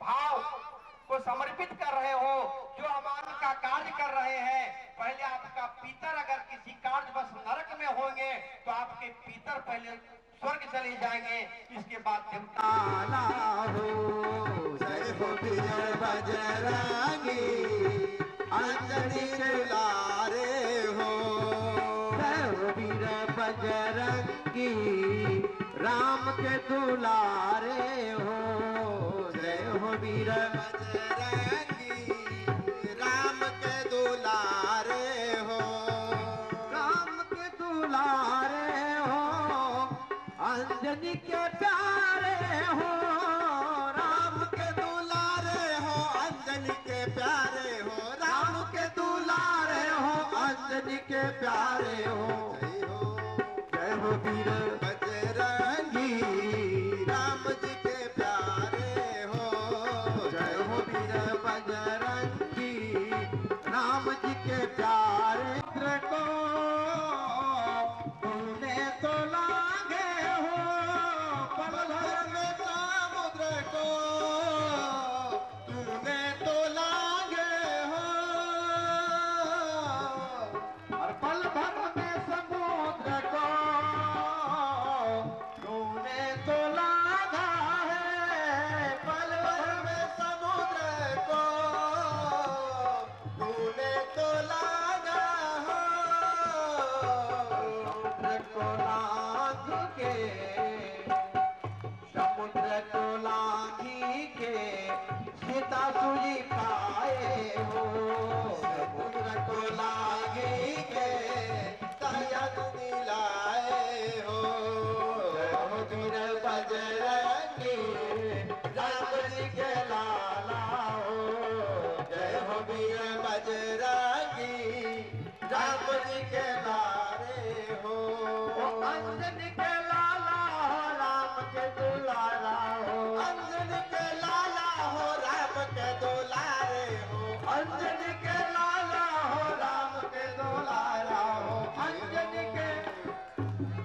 भाव को समर्पित कर रहे हो, जो हमारे का कार्य कर रहे हैं। पहले आपका पितर अगर किसी कार्य बस नरक में होंगे तो आपके पितर पहले स्वर्ग चले जाएंगे, इसके बाद देवता हो। जय हो वीर बजरंगी अंजनी दुलारे हो। जय हो वीर बजरंगी राम के दुलारे हो। जय हो वीर बजरंगी राम के दुलारे हो। राम के दुलारे हो अंजनी के प्यारे हो। राम के दुलारे हो अंजनी के प्यारे हो। राम के दुलारे हो अंजनी के प्यारे हो। जय हो वीर बजरंगी राम जी के प्यारे हो। जय हो वीर बजरंगी राम जी के प्यारे को तूने तो लागे हो पल भर में समुद्र को। तूने तो लागे हो और पल भर में समुद्र को तूने तो लागा है। पल भर में समुद्र को तूने तो लागा हो। समुद्र को लांघ के समुद्र को लांघी के सीता सुजी पाए हो। समुद्र को लांघी के तयन दिलाए हो। जय हो वीर बजरंगी राम जी के लाला हो। जय हो वीर बजरंगी राम जी के लारे हो। अंजनी के लाला हो राम के दुलारा हो। अंजनी के लाला हो राम के दुलारे हो। अंजनी के लाला हो राम के दुलारा हो। अंजनी के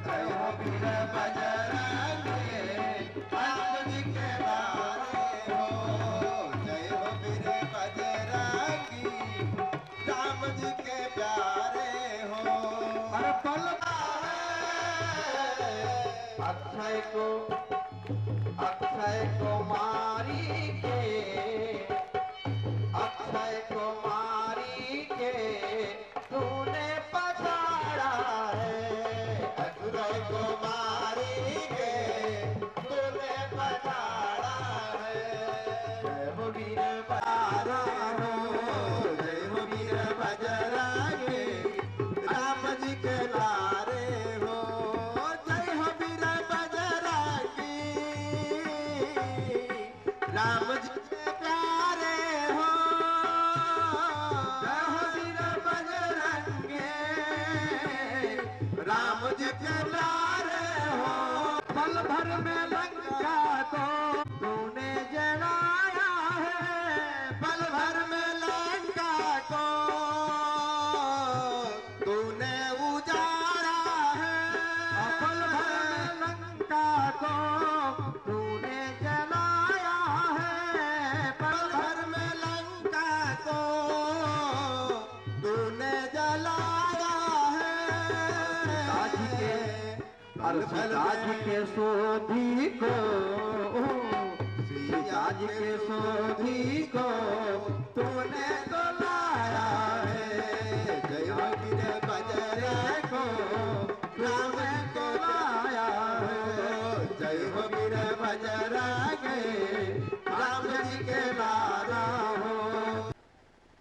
जय हो वीर बजरंगी अंजनी के लारे हो। जय हो वीर बजरंगी राम जी के प्यारे हो। हर पल अक्षय को मारी के अक्षय को मारी के तूने पछाड़ा है। अक्षय को मारी के तूने पछाड़ा है। जय हो वीर बजरा हो। जय हो वीर बजरंगी राम जी के लारे हो। जय हो वीर बजरंगी राम जी के प्यारे हो। जय हो वीर बजरंगी राम जी के प्यारे हो। पल भर में लंका को तूने जलाया है। पल भर में लंका को तूने उजाड़ा है। पल भर में लंका को तूने जलाया है। पल भर में लंका को तूने जलाया है। सीताजी के सोधी को सीताजी के सोधी को तूने तो लाया है। जय हो वीर बजरंगी को राम को लाया है। जय हो वीर बजरंगी राम जी के लाला हो।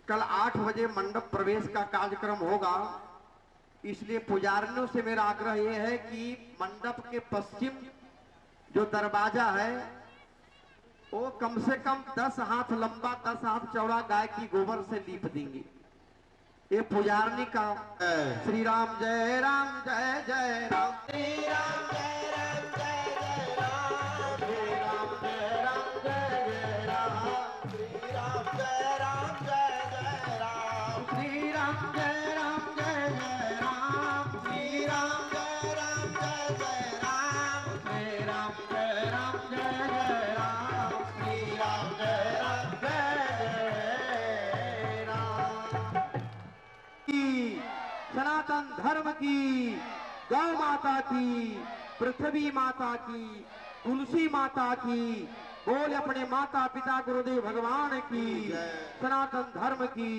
कल 8 बजे मंडप प्रवेश का कार्यक्रम होगा, इसलिए पुजारियों से मेरा आग्रह यह है कि मंडप के पश्चिम जो दरवाजा है वो कम से कम 10 हाथ लंबा 10 हाथ चौड़ा गाय की गोबर से लीप देंगे। ये पुजारनी का श्री राम जय राम जय जय राम। श्री राम जय राम जय जय राम। श्री राम जय राम जय जय राम। श्री राम जय राम जय जय राम। श्री राम जय राम जय जय राम। श्री राम जय राम जय जय राम। श्री राम जय राम जय जय राम। श्री धर्म की, गौ माता की, पृथ्वी माता की, तुलसी माता की, बोल अपने माता पिता गुरुदेव भगवान की, सनातन धर्म की।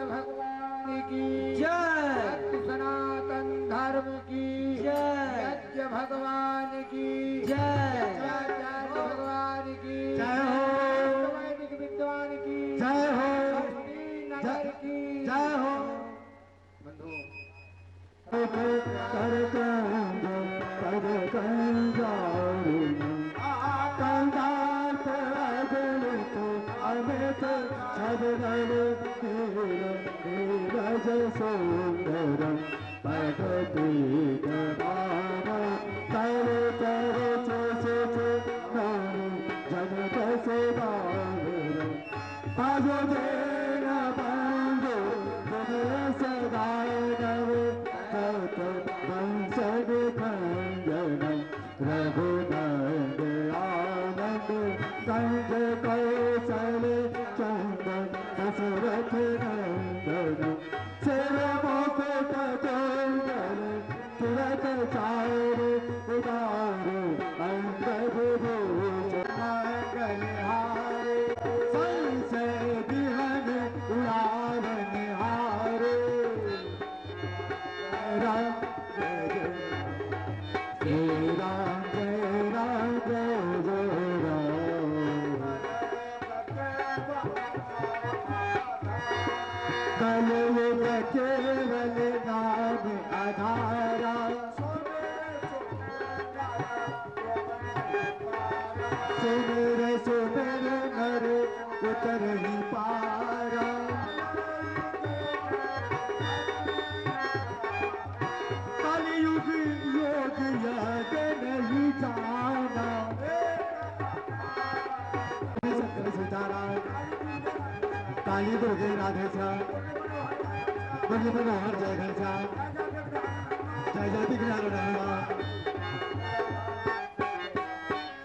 भगवान की जय सत्य सनातन धर्म की जय यज्ञ भगवान की जय आचार्य भगवान की जय हो वैदिक विद्वान की जय हो लक्ष्मी नगर की जय हो बंधु सुंदरम पगति रघुनंद आनंद संग कौशल चंदन दशरथ नंदन सिर मुकुट कुंडल तिलक चार उदार अंबर भूषण मंगल हारे संशय विहन उड़ावन हारे राम जय राम जय राम जय जय राम कलयुग केवल नाम आधारा सुमिर सुमिर नर उतर ही पारा कलयुग योग यग नहीं जाना शंकर सीताराम काली दुर्गे राधे श्याम बल्लभ मनोहर जय घनश्याम जय जय विघ्न हनुमान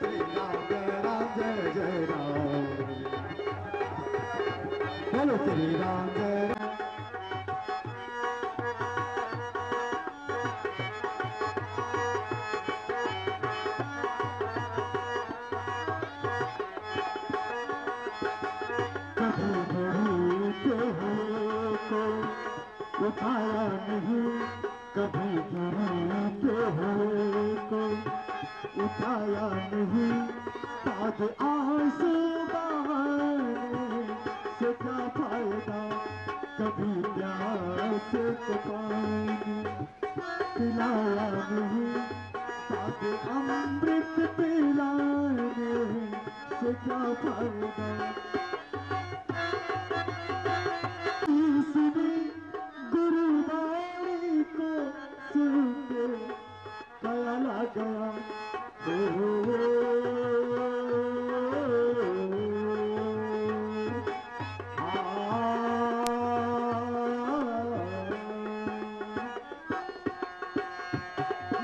श्री राम जय जय राम बोलो श्री राम जय राम उठाया नहीं कभी गिरते हुए को उठाया नहीं ताज आंसू बहाने से क्या फायदा कभी प्यास को पानी पिलाया नहीं ताज अमृत पिलाने से क्या फायदा गुरुवाणी को सुन के कया गया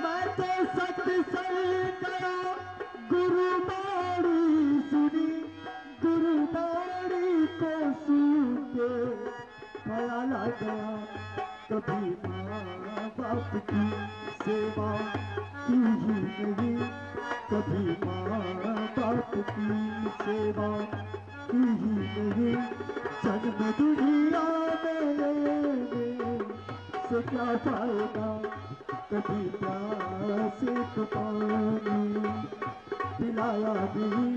मैं तो सत्संग गया गुरुवाणी सुनी गुरुवाणी को सुन के कया गया कभी माँ बाप की सेवा की ही नहीं कभी माँ बाप की सेवा की ही नहीं जन्म दुनिया में लेने से क्या फायदा कभी प्यास को पानी पिलाया नहीं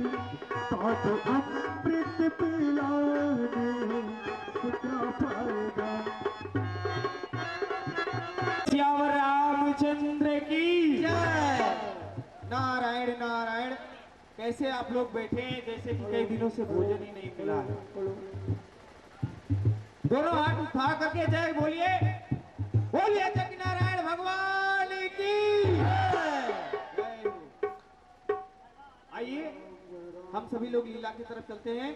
ताज अमृत पिलाने से क्या फायदा श्याम रामचंद्र की जय नारायण नारायण। कैसे आप लोग बैठे हैं जैसे कि कई दिनों से भोजन ही नहीं मिला है। दोनों हाथ उठा करके जय बोलिए बोलिए जग नारायण भगवान की जय। आइए हम सभी लोग लीला की तरफ चलते हैं।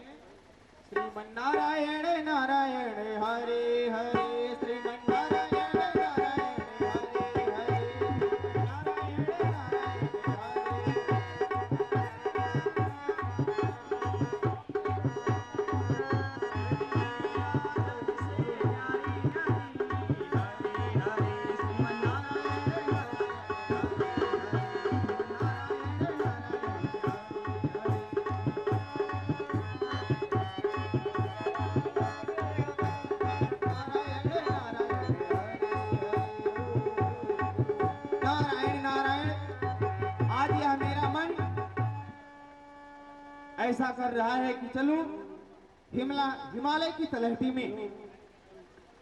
श्रीमन नारायण नारायण हरे हरे श्रीमन नारायण नारायण हरे हरे नारायण नारायण हरे ऐसा कर रहा है कि चलूं हिमालय की तलहटी में,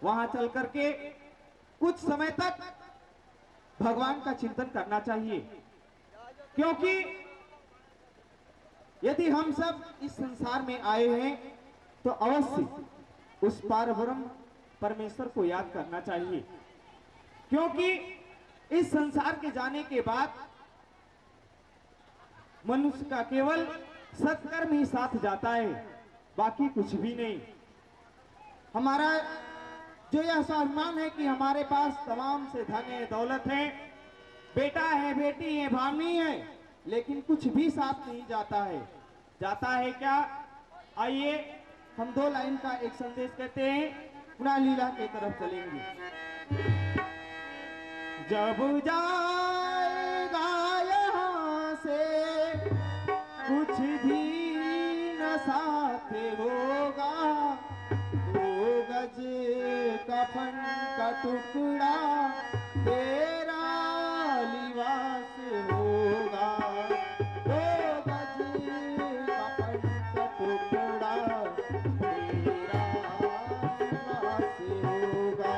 वहां चल करके कुछ समय तक भगवान का चिंतन करना चाहिए। क्योंकि यदि हम सब इस संसार में आए हैं तो अवश्य उस पारब्रह्म परमेश्वर को याद करना चाहिए। क्योंकि इस संसार के जाने के बाद मनुष्य का केवल सत्कर्म ही साथ जाता है, बाकी कुछ भी नहीं। हमारा जो यह स्वाभिमान है कि हमारे पास तमाम से धन है, दौलत है, बेटा है, बेटी है, भाभी है, लेकिन कुछ भी साथ नहीं जाता है। जाता है क्या? आइए हम 2 लाइन का एक संदेश कहते हैं, पुनः लीला की तरफ चलेंगे। जब जाएगा यहाँ से कुछ भी न साथ होगा, 2 गज कफन का टुकड़ा तेरा लिबास होगा, 2 गज कफन का टुकड़ा तेरा लिबास होगा।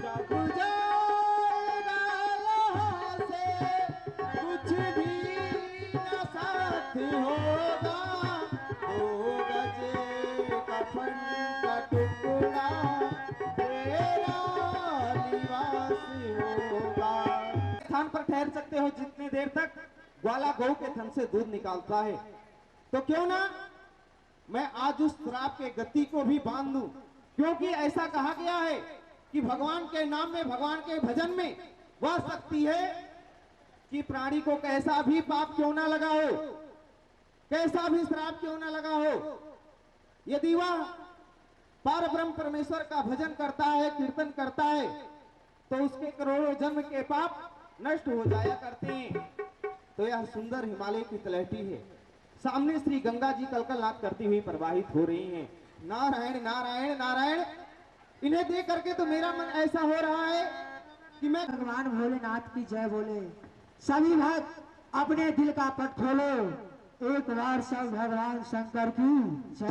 जब जाएगा यहाँ से कुछ भी न साथ होगा, 2 गज कफन का टुकड़ा तेरा लिबास होगा। स्थान पर ठहर सकते हो जितनी देर तक ग्वाला गौ के थन से दूध निकालता है। तो क्यों ना मैं आज उस श्राप के गति को भी बांध दूं, क्योंकि ऐसा कहा गया है कि भगवान के नाम में, भगवान के भजन में वह शक्ति है कि प्राणी को कैसा भी पाप क्यों ना लगा हो, कैसा भी श्राप क्यों ना लगा हो, यदि वह पारब्रह्म परमेश्वर का भजन करता है, कीर्तन करता है, तो उसके करोड़ों जन्म के पाप नष्ट हो जाया करते हैं। तो यह सुंदर हिमालय की तलहटी है, सामने श्री गंगा जी कलकलाट करती हुई प्रवाहित हो रही हैं। नारायण नारायण नारायण, इन्हें देख करके तो मेरा मन ऐसा हो रहा है कि मैं भगवान भोलेनाथ की जय बोले। सभी भक्त अपने दिल का पट खोलो, एक बार सब भगवान शंकर की जय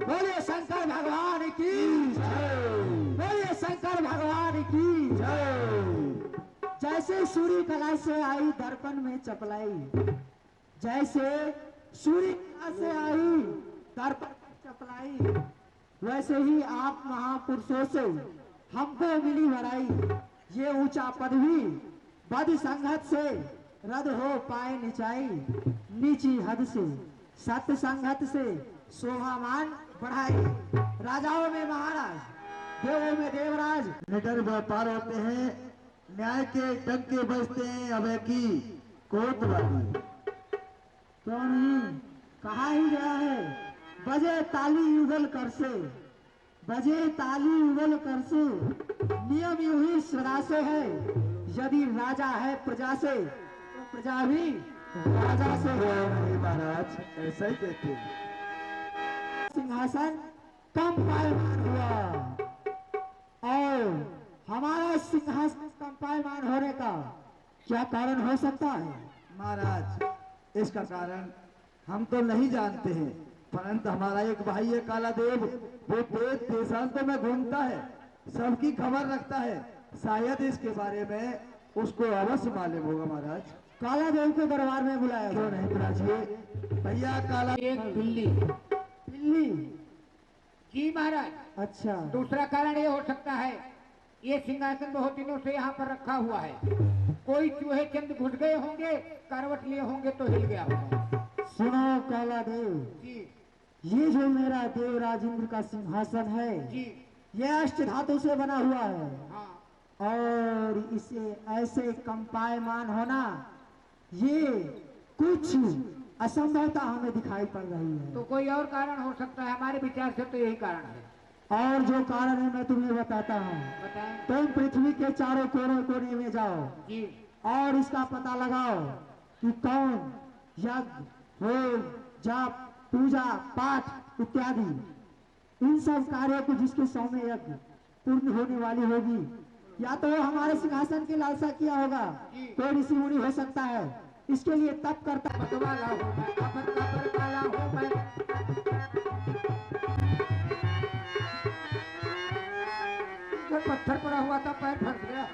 बोले। शंकर भगवान की जय बोले, शंकर भगवान की जय। जैसे सूर्य कला से आई दर्पण में चपलाई, जैसे सूर्य कला से आई दर्पण में चपलाई, वैसे ही आप महापुरुषों से हमको मिली भराई। ये ऊंचा पदवी बद संगत से रद हो पाए निचाई, नीची हद से सत्य संगत से शोभामान बढ़ाई। राजाओं में महाराज, देवों में देवराज, निडर व्यापार होते हैं, न्याय के डंके बजते हैं, अभय की कोतवाली। क्यों नहीं, कहा ही गया है, बजे ताली युगल कर से, बजे ताली युगल कर से, नियम यू ही सदा से है। यदि राजा है प्रजा से तो प्रजा भी राजा से है। महाराज ऐसा ही कहते हैं। सिंहासन कम पायमान हुआ, और हमारा सिंहासन कम पायमान होने का क्या कारण हो सकता है? महाराज इसका कारण हम तो नहीं जानते हैं, परंतु हमारा एक भाई है काला देव, वो देश देशांतों में घूमता है, सबकी खबर रखता है, शायद इसके बारे में उसको अवश्य मालूम होगा। महाराज काला देव के दरबार में बुलाया क्यों नहीं बुलाइए भैया। काला एक बिल्ली। बिल्ली? जी महाराज। अच्छा, दूसरा कारण ये हो सकता है, ये सिंहासन बहुत दिनों से यहाँ पर रखा हुआ है, कोई चूहे चंद घुस गए होंगे, करवट लिए होंगे तो हिल गया होगा। सुनो काला देव जी ये जो मेरा देवराज इंद्र का सिंहासन है, जी ये अष्ट धातु से बना हुआ है, हाँ। और इसे ऐसे कंपायमान होना ये कुछ असंभवता हमें दिखाई पड़ रही है। तो कोई और कारण हो सकता है, हमारे विचार से तो यही कारण है। और जो कारण है मैं तुम्हें बताता हूँ। बताएं। तुम पृथ्वी के चारों कोने कोने में जाओ जी और इसका पता लगाओ कि कौन यज्ञ, होम, जाप, पूजा, पाठ इत्यादि इन सब कार्यों को जिसके सौ में यज्ञ पूर्ण होने वाली होगी, या तो वो हमारे सिंहासन की लालसा किया होगा, कोई ऋषि मुनि हो सकता है, इसके लिए तप करता है। मतवाला हूँ मैं, अमर का परवाला हूँ मैं। जब पत्थर पड़ा हुआ था पैर फंस गया।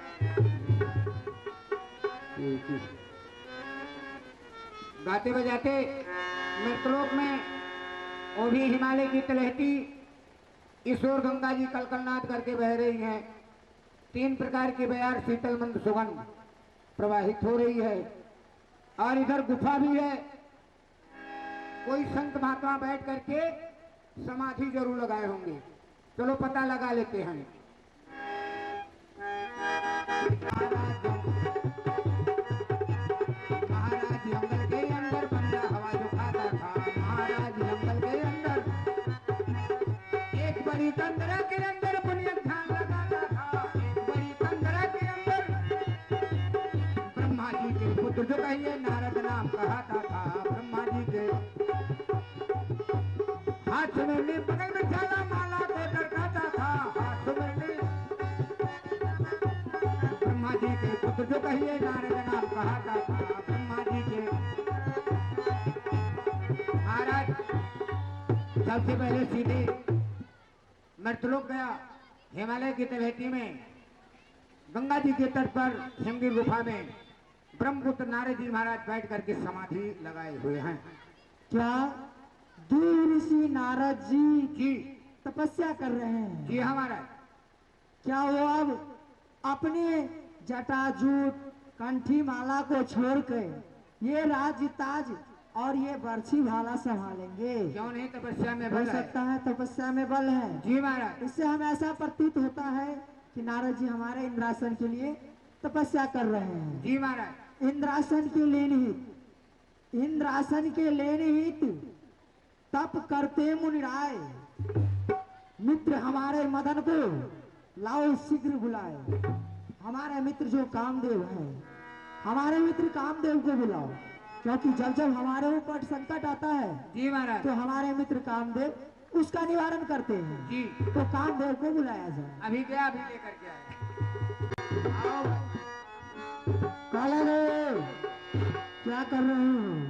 गाते बजाते मृतलोक में वो भी हिमालय की तलहटी इस ओर गंगा जी कलकलनाद करके बह रही हैं। 3 प्रकार की बयार शीतल मंद सुगंध प्रवाहित हो रही है और इधर गुफा भी है। कोई संत महात्मा बैठ करके समाधि जरूर लगाए होंगे। चलो पता लगा लेते हैं। महाराज जंगल के अंदर बंदा हवा जो खाता था। महाराज जंगल के अंदर एक बड़ी कंदरा के अंदर बुनियाद ध्यान लगाता था। एक बड़ी कंदरा के अंदर ब्रह्मा जी के पुत्र जो कहिए नारद नाम कहता था। ब्रह्मा जी के हाथ में ने बगल में जाला माला देकर खाता था। हाथ में ने ब्रह्मा जी के पुत्र जो कहिए नारद नाम कहता था। ब्रह्मा जी के महाराज सबसे पहले सीधे मृतलोक गया। हिमालय की तलहटी में गंगा जी के तट पर हिमगिर गुफा में ब्रह्मपुत्र नारद जी महाराज बैठ करके समाधि लगाए हुए हैं। क्या देव ऋषि नारद जी जी तपस्या कर रहे हैं? जी हमारा क्या वो अब अपने जटाजूट कंठी माला को छोड़कर ये राज्य ताज और ये बरछी भाला संभालेंगे? क्यों नहीं तपस्या में हो बल है। सकता है तपस्या में बल है। जी महाराज इससे हमें ऐसा प्रतीत होता है कि नारद जी हमारे इंद्रासन के लिए तपस्या कर रहे हैं। जी महाराज इंद्रासन के लेनहित, इंद्रासन के लेनहित तप करते मुनिराय। मित्र हमारे मदन को लाओ शीघ्र बुलाए। हमारे मित्र जो कामदेव है, हमारे मित्र कामदेव को बुलाओ, क्योंकि जब जब हमारे ऊपर संकट आता है जी महाराज तो हमारे मित्र कामदेव उसका निवारण करते हैं। जी तो कामदेव को बुलाया जाए। अभी गया अभी लेकर के आया। आओ काला देव, क्या कर रहे हो?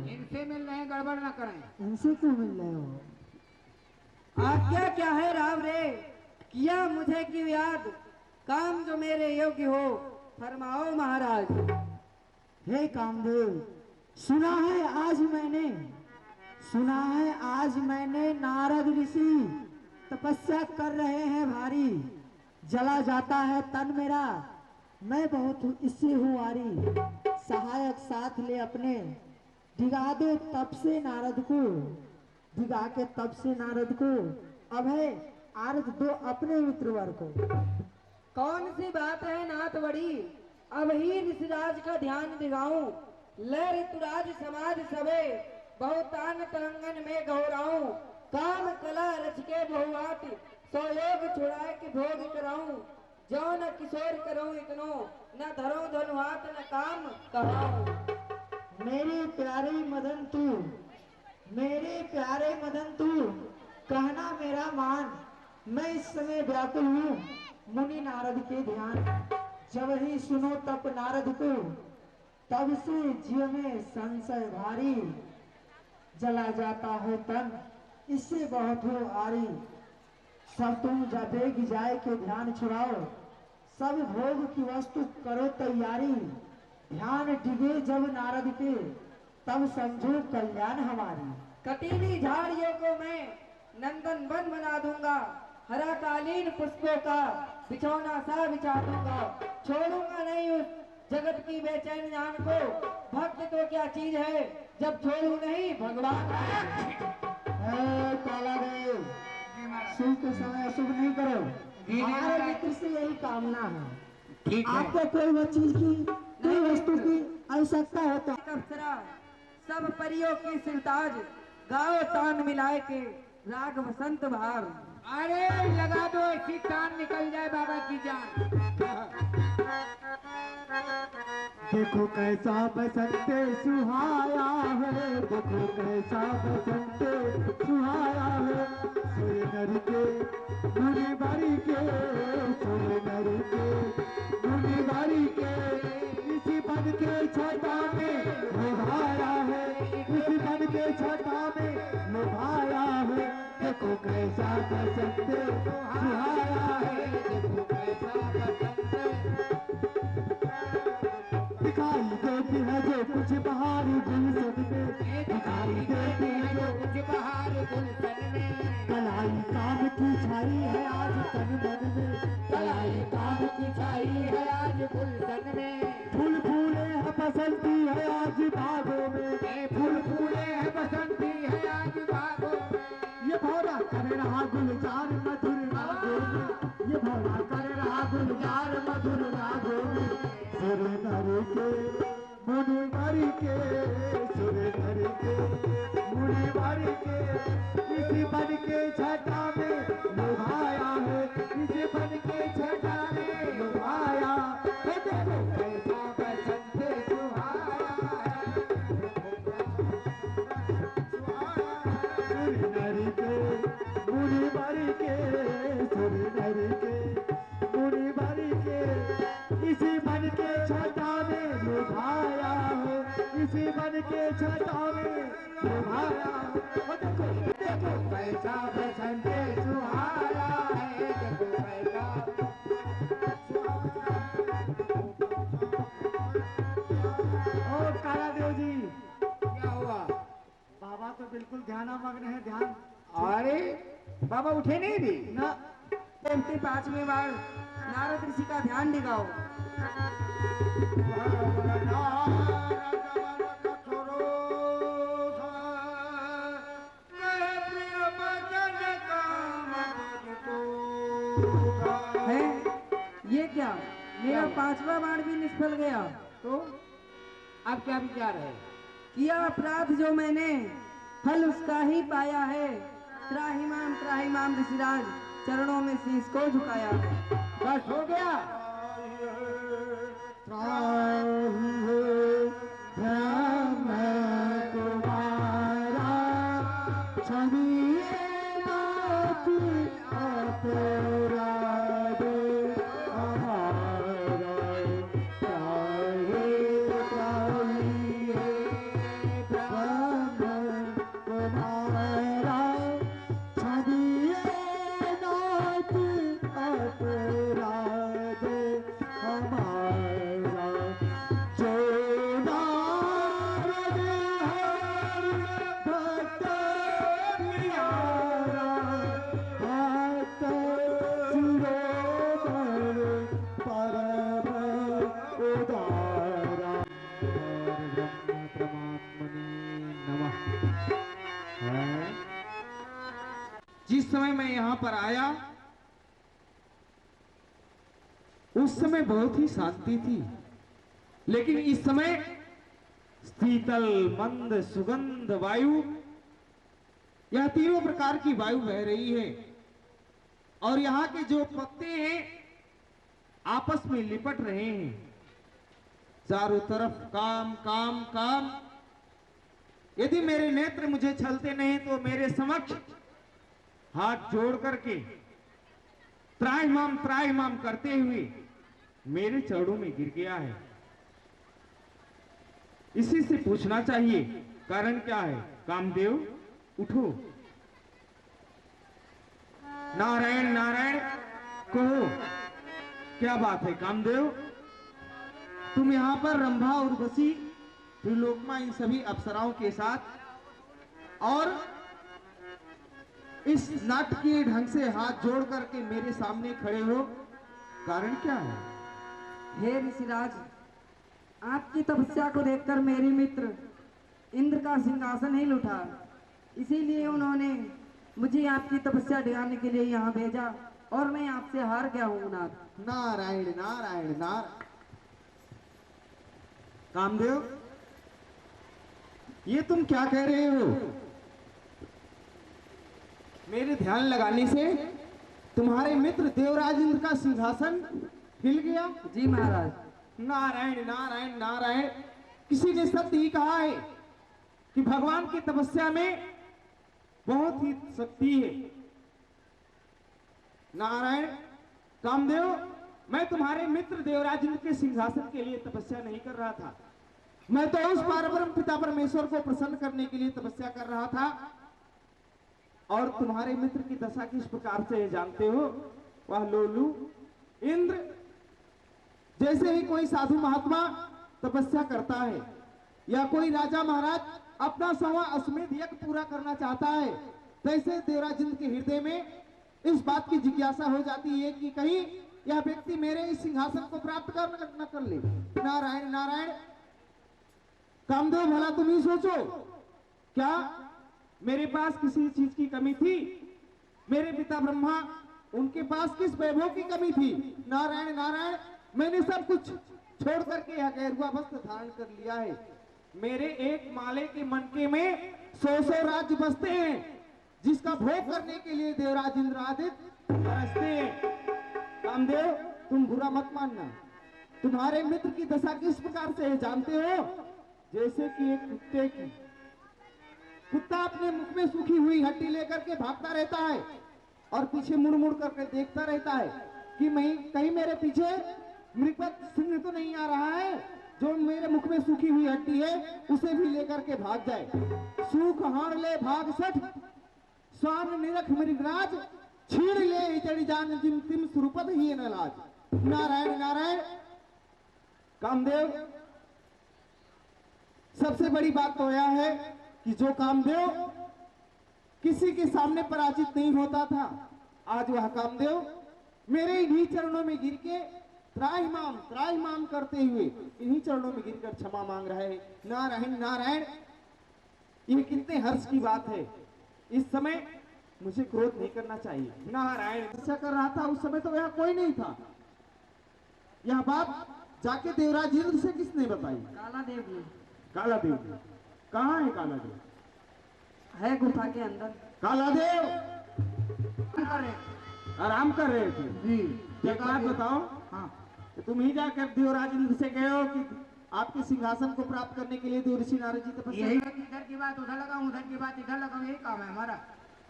इनसे मिल रहे हैं, गड़बड़ ना करें। इनसे क्यों मिल रहे हो? आज्ञा क्या है राव रे, किया मुझे क्यों याद, काम जो मेरे योग्य हो फरमाओ महाराज। हे कामदेव, सुना है आज मैंने नारद ऋषि तपस्या कर रहे हैं भारी। जला जाता है तन मेरा, मैं बहुत इससे हूँ आरी। सहायक साथ ले अपने, डिगा दो तप से नारद को, डिगा के तप से नारद को अभय आरत दो अपने मित्रवर को। कौन सी बात है नाथ बड़ी, अब ही ऋषिराज का ध्यान दिगाऊं। ले ऋतुराज समाज सबे, बहुतान तरंगन में गौराऊं। काम कला रच के बहुआत, सोयोग छुड़ाए के भोग कराऊं। जो न किशोर करूं इतनो, न धरो धनुहात न काम कहूं। मेरे प्यारे मदन तू, मेरे प्यारे मदन तू, कहना मेरा मान। मैं इस समय व्याकुल हूँ मुनि नारद के ध्यान। जब ही सुनो तप नारद को, तब से जीव में संशय भारी। जला जाता है तन, इससे बहुत हो आरी। सब तुम बेग जाए के ध्यान छुड़ाओ, सब भोग की वस्तु करो तैयारी। ध्यान डिगे जब नारद के, तब समझो कल्याण हमारी। कटीली झाड़ियों को मैं नंदन वन बना दूंगा। हरा कालीन पुष्पों का बिछौना सा बिछा दूंगा। छोड़ूंगा नहीं उस जगत की बेचैन जान को। भक्त तो क्या चीज है, जब छोड़ू नहीं भगवान। काला देव, शुभ के समय अशुभ नहीं करो। हमारे मित्र से यही कामना है। ठीक है। आपको कोई भी चीज की, कोई वस्तु की आवश्यकता हो तो अप्सरा सब परियों की सिलताज, गाओ तान मिलाए के राग वसंत बहार। अरे लगा दो, ऐसी कान निकल जाए बाबा की जान। देखो कैसा बसंत सुहाया है, देखो कैसा बसंत सुहाया है। सोए नर के मुनि बारी के, सोए नर के मुनि बारी के, इसी बन के छटा में लुभाया है, इसी बन के छटा में लुभाया है। देखो कैसा बसंत सुहाया है, देखो कैसा बसंत दिखाई देती है जो कुछ बहार गुलशन में, दिखाई देती है जो कुछ बाहर गुलशन में, कलाई काम की छाई है आज तन मन में, कलाई काम की छाई है आज गुलशन में। फूल फूले है बसंती है आज बागों में, फूल फूले है बसंती है आज बागों में। ये भौरा कर रहा गुलजार मधुर रागों में, ये भौरा कर रहा गुलजार मधुर रागों में। सुर नर के मुनि बारी के, सुर नर के मुनि बारी के, इसी बन के छटा में लुभाया है, इसी बन के छटा में लुभाया। देखो कैसा बसंत सुहाया है, सुर नर के मुनि बारी के, सुर नर के मुनि बारी के, इसी बन के छटा में लुभाया है, इसी बन के छटा में लुभाया। देखो देखो कैसा बसंत सुहाया है, देखो कैसा ओ काला देव जी, क्या हुआ? बाबा तो बिल्कुल ध्यानमग्न है, ध्यान। अरे बाबा उठे नहीं भी ना 5वीं बार नारद ऋषि का ध्यान दिखाओ। है ये क्या, मेरा 5वां बाण भी निष्फल गया। तो अब क्या विचार है? किया अपराध जो मैंने, फल उसका ही पाया है। त्राहिमाम ऋषिराज चरणों में शीश को झुकाया है। बस हो गया। जिस समय मैं यहाँ पर आया उस समय बहुत ही शांति थी, लेकिन इस समय शीतल मंद सुगंध वायु, यह तीनों प्रकार की वायु बह रही है और यहाँ के जो पत्ते हैं आपस में लिपट रहे हैं। चारों तरफ काम काम काम। यदि मेरे नेत्र मुझे छलते नहीं तो मेरे समक्ष हाथ जोड़ करके त्राहिमाम करते हुए मेरे चरणों में गिर गया है। इसी से पूछना चाहिए कारण क्या है। कामदेव उठो, नारायण नारायण कहो, क्या बात है कामदेव? तुम यहाँ पर रंभा उर्वशी त्रिलोकमा इन सभी अप्सराओं के साथ और इस नाटकीय ढंग से हाथ जोड़ करके मेरे सामने खड़े हो, कारण क्या है? हे ऋषिराज, आपकी तपस्या को देखकर मेरे मित्र इंद्र का सिंहासन ही लुटा, इसीलिए उन्होंने मुझे आपकी तपस्या दिखाने के लिए यहाँ भेजा और मैं आपसे हार गया हूँ नाथ। नारायण नारायण नारायण। कामदेव, ये तुम क्या कह रहे हो? मेरे ध्यान लगाने से तुम्हारे मित्र देवराज इंद्र का सिंहासन हिल गया। जी महाराज। नारायण नारायण नारायण। किसी ने सत्य ही कहा है कि भगवान की तपस्या में बहुत ही शक्ति है। नारायण कामदेव, मैं तुम्हारे मित्र देवराज इंद्र के सिंहासन के लिए तपस्या नहीं कर रहा था, मैं तो उस पारब्रह्म पिता परमेश्वर को प्रसन्न करने के लिए तपस्या कर रहा था। और तुम्हारे मित्र की दशा किस प्रकार से है जानते हो? वह लोलू इंद्र जैसे ही कोई साधु महात्मा तपस्या करता है या कोई राजा महाराज अपना 100वां अश्वमेध यज्ञ पूरा करना चाहता है, तैसे देवराज इंद्र के हृदय में इस बात की जिज्ञासा हो जाती है कि कहीं यह व्यक्ति मेरे इस सिंहासन को प्राप्त कर न कर ले। नारायण नारायण। कामदेव, भला तुम ही सोचो, क्या मेरे पास किसी चीज की कमी थी? मेरे पिता ब्रह्मा, उनके पास किस वैभव की कमी थी? नारायण नारायण। मैंने सब कुछ छोड़ करके यह गेरुआ वस्त्र धारण कर लिया है। मेरे एक माले के मनके में 100 राज्य बसते हैं, जिसका भोग करने के लिए देवराज इंद्र आदित्य तरसते हैं। कामदेव, तुम बुरा मत मानना। तुम्हारे मित्र की दशा किस प्रकार से है जानते हो? जैसे कि एक कुत्ते की। कुत्ता अपने मुख में सूखी हुई हड्डी लेकर के भागता रहता है और पीछे मुड़ मुड़ करके देखता रहता है कि मैं कहीं मेरे पीछे मृगवत सिंह तो नहीं आ रहा है जो मेरे मुख में सूखी हुई हड्डी है उसे भी लेकर के भाग जाए। सूख हार ले भाग सठ, स्वान निरख मृगराज, छीड़ ले इतड़ी जान जिम तिम सुरुपद ही न लाज। नारायण नारायण। कामदेव, सबसे बड़ी बात तो यह है कि जो कामदेव किसी के सामने पराजित नहीं होता था, आज वह कामदेव मेरे इन्हीं चरणों में गिर के त्राहिमाम करते हुए इन्हीं चरणों में गिरकर क्षमा मांग रहे हैं। नारायण नारायण। ये कितने हर्ष की बात है। इस समय मुझे क्रोध नहीं करना चाहिए। नारायण। ऐसा कर रहा था उस समय तो यहाँ कोई नहीं था। यह बात जाके देवराज इंद्र से किसने बताई? काला देव जी। काला देव जी कहाँ है? काला देव है गुफा के अंदर। काला देव आराम कर रहे थे जी। एक बात बताओ, हाँ, तो तुम ही जाकर देवराज इंद्र से कहे हो कि आपके सिंहासन को प्राप्त करने के लिए देवर्षि नारद जी तपस्या? यही इधर की बात उधर लगाऊं, उधर की बात इधर लगाऊं, यही काम है हमारा।